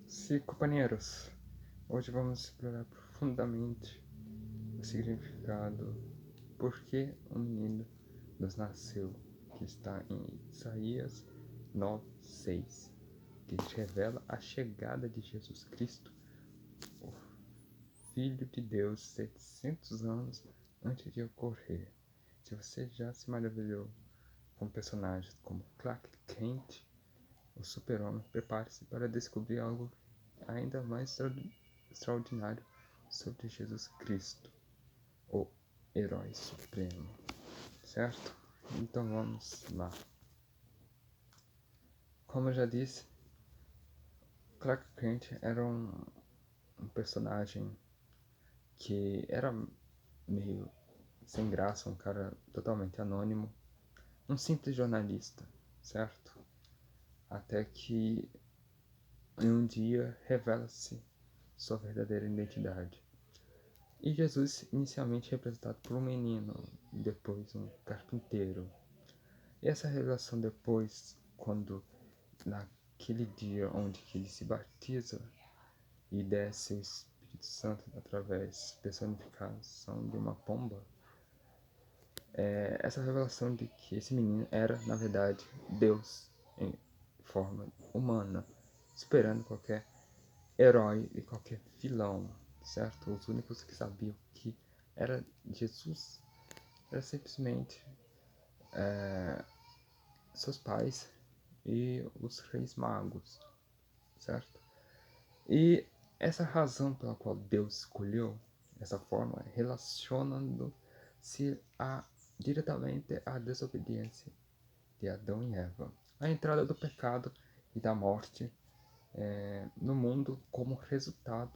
Sim, companheiros, hoje vamos explorar profundamente o significado por que um menino nos nasceu, que está em Isaías 9:6, que revela a chegada de Jesus Cristo, o Filho de Deus, 700 anos antes de ocorrer. Se você já se maravilhou com personagens como Clark Kent, o Super-Homem, prepare-se para descobrir algo ainda mais extraordinário sobre Jesus Cristo, o herói supremo, certo? Então vamos lá. Como eu já disse, Clark Kent era um personagem que era meio sem graça, um cara totalmente anônimo, um simples jornalista, certo? Até que em um dia revela-se sua verdadeira identidade. E Jesus, inicialmente representado por um menino, e depois um carpinteiro. E essa revelação depois, quando naquele dia onde que ele se batiza e desce o Espírito Santo através da personificação de uma pomba, essa revelação de que esse menino era, na verdade, Deus em forma humana, superando qualquer herói e qualquer vilão, certo? Os únicos que sabiam que era Jesus era simplesmente seus pais e os reis magos, certo? E essa razão pela qual Deus escolheu essa forma, relacionando-se diretamente à desobediência de Adão e Eva, a entrada do pecado e da morte no mundo como resultado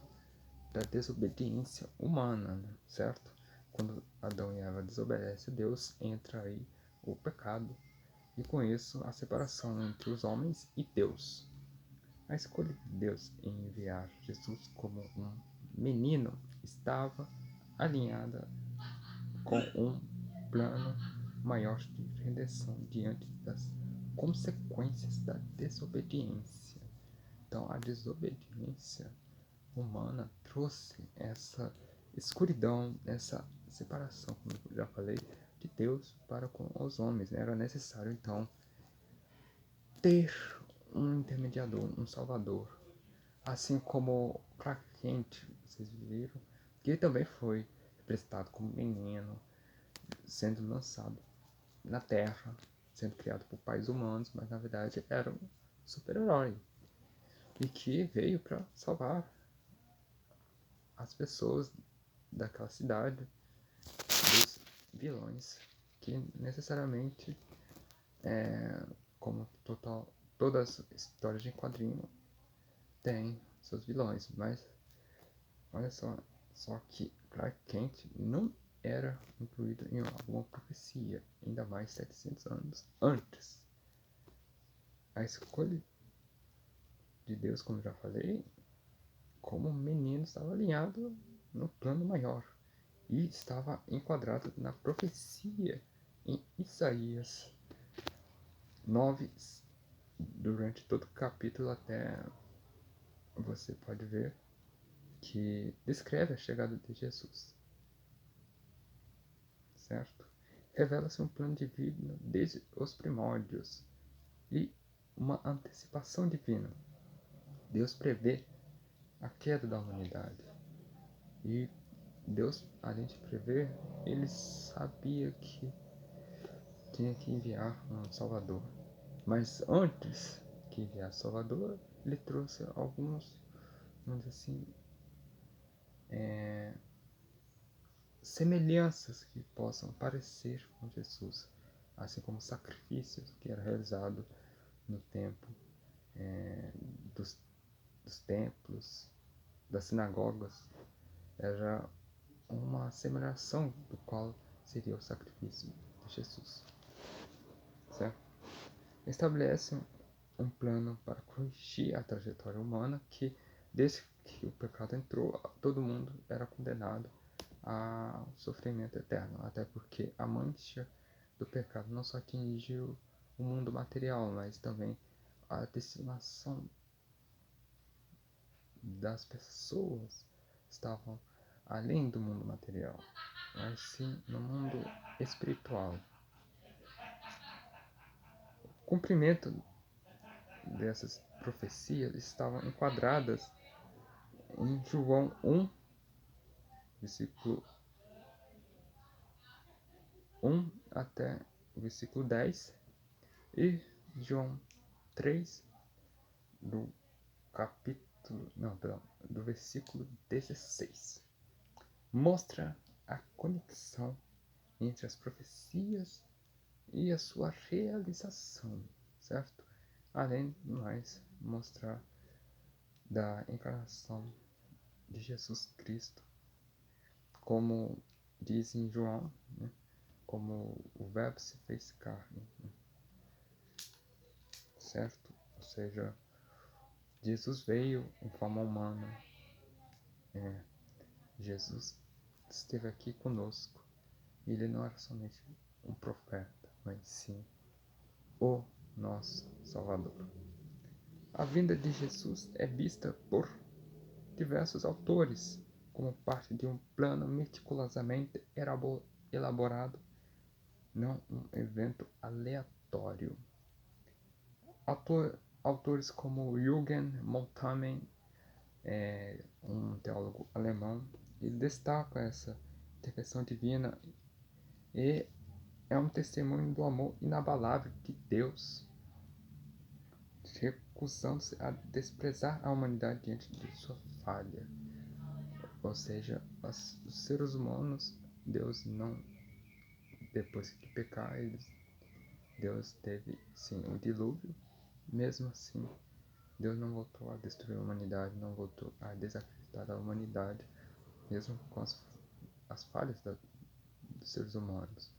da desobediência humana, né? Certo? Quando Adão e Eva desobedecem a Deus, entra aí o pecado e com isso a separação entre os homens e Deus. A escolha de Deus em enviar Jesus como um menino estava alinhada com um plano maior de redenção diante das consequências da desobediência. Então, a desobediência humana trouxe essa escuridão, essa separação, como eu já falei, de Deus para com os homens. Era necessário, então, ter um intermediador, um salvador. Assim como Clark Kent, vocês viram, que ele também foi representado como menino, sendo lançado na Terra, sendo criado por pais humanos, mas na verdade era um super-herói. E que veio para salvar as pessoas daquela cidade dos vilões que necessariamente, como todas as histórias de quadrinho, têm seus vilões, mas olha só que Clark Kent não era incluído em alguma profecia, ainda mais 700 anos antes. A escolha de Deus, como já falei, como menino estava alinhado no plano maior e estava enquadrado na profecia em Isaías 9, durante todo o capítulo até você pode ver que descreve a chegada de Jesus, certo? Revela-se um plano divino desde os primórdios e uma antecipação divina. Deus prevê a queda da humanidade e Deus, além de prever, ele sabia que tinha que enviar um Salvador. Mas antes que enviar Salvador, ele trouxe alguns, vamos dizer assim, semelhanças que possam parecer com Jesus, assim como sacrifícios que era realizado no tempo dos, dos templos, das sinagogas, era uma semelhação do qual seria o sacrifício de Jesus, certo? Estabelece um plano para corrigir a trajetória humana que, desde que o pecado entrou, todo mundo era condenado ao sofrimento eterno, até porque a mancha do pecado não só atingiu o mundo material, mas também a destinação das pessoas estavam além do mundo material, mas sim no mundo espiritual. O cumprimento dessas profecias estavam enquadradas em João 1, versículo 1 até o versículo 10 e João 3, do do versículo 16. Mostra a conexão entre as profecias e a sua realização, certo? Além do mais, mostrar da encarnação de Jesus Cristo, como diz em João, né? Como o verbo se fez carne, né? Certo? Ou seja, Jesus veio em forma humana, Jesus esteve aqui conosco. Ele não era somente um profeta, mas sim o nosso Salvador. A vinda de Jesus é vista por diversos autores como parte de um plano meticulosamente elaborado, não um evento aleatório. Autores como Jürgen Moltmann, um teólogo alemão, ele destaca essa intervenção divina e é um testemunho do amor inabalável de Deus, recusando-se a desprezar a humanidade diante de sua falha. Ou seja, os seres humanos, Deus não, depois que pecar, Deus teve sim um dilúvio. Mesmo assim, Deus não voltou a destruir a humanidade, não voltou a desacreditar a humanidade, mesmo com as falhas dos seres humanos.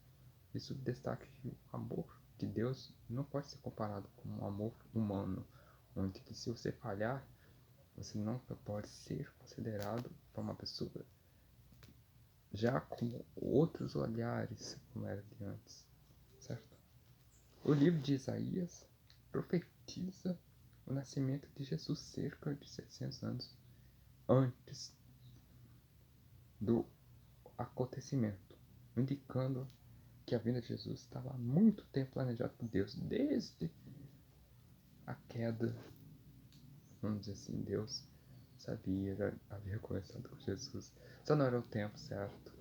Isso destaca que o amor de Deus não pode ser comparado com um amor humano, onde que se você falhar, você nunca pode ser considerado por uma pessoa já com outros olhares, como era de antes, certo? O livro de Isaías profetiza o nascimento de Jesus cerca de 700 anos antes do acontecimento, indicando que a vinda de Jesus estava há muito tempo planejada por Deus, desde a queda, vamos dizer assim. Deus sabia, já havia conversado com Jesus, só não era o tempo certo,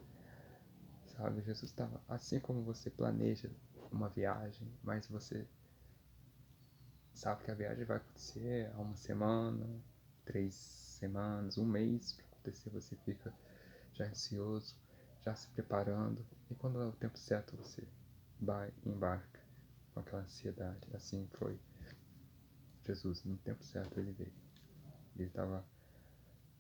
sabe? Jesus estava, assim como você planeja uma viagem, mas você sabe que a viagem vai acontecer há uma semana, 3 semanas, um mês para acontecer, você fica já ansioso, já se preparando, e quando é o tempo certo você vai e embarca com aquela ansiedade. Assim foi Jesus, no tempo certo ele veio. Ele estava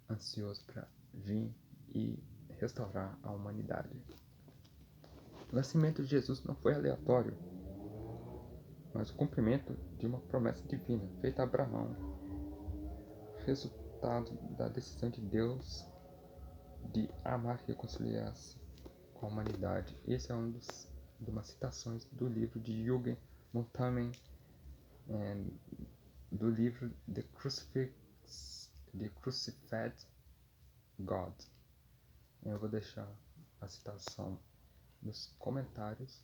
ansioso para vir e restaurar a humanidade. O nascimento de Jesus não foi aleatório, mas o cumprimento de uma promessa divina feita a Abraão, resultado da decisão de Deus de amar e reconciliar-se com a humanidade. Esse é de umas citações do livro de Jürgen Moltmann, do livro The Crucified God. Eu vou deixar a citação nos comentários,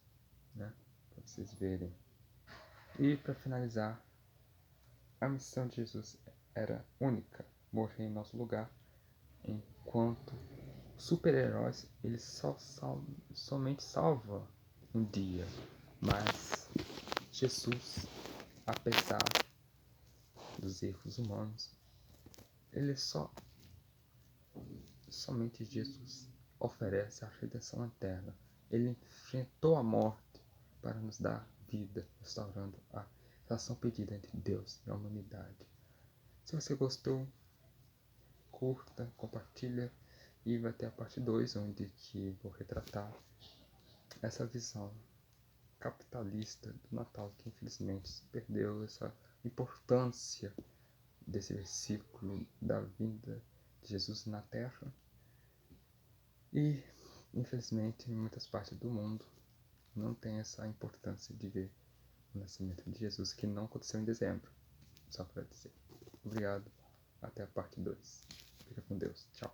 né, para vocês verem. E para finalizar, a missão de Jesus era única: morrer em nosso lugar, enquanto super-heróis eles somente salvam um dia, mas Jesus, apesar dos erros humanos, ele somente Jesus oferece a redenção eterna. Ele enfrentou a morte para nos dar vida, restaurando a relação perdida entre Deus e a humanidade. Se você gostou, curta, compartilha e vai ter a parte 2, onde que vou retratar essa visão capitalista do Natal, que infelizmente perdeu essa importância desse versículo da vinda de Jesus na Terra. E infelizmente em muitas partes do mundo não tem essa importância de ver o nascimento de Jesus, que não aconteceu em dezembro, só para dizer. Obrigado. até a parte 2. Fica com Deus. Tchau.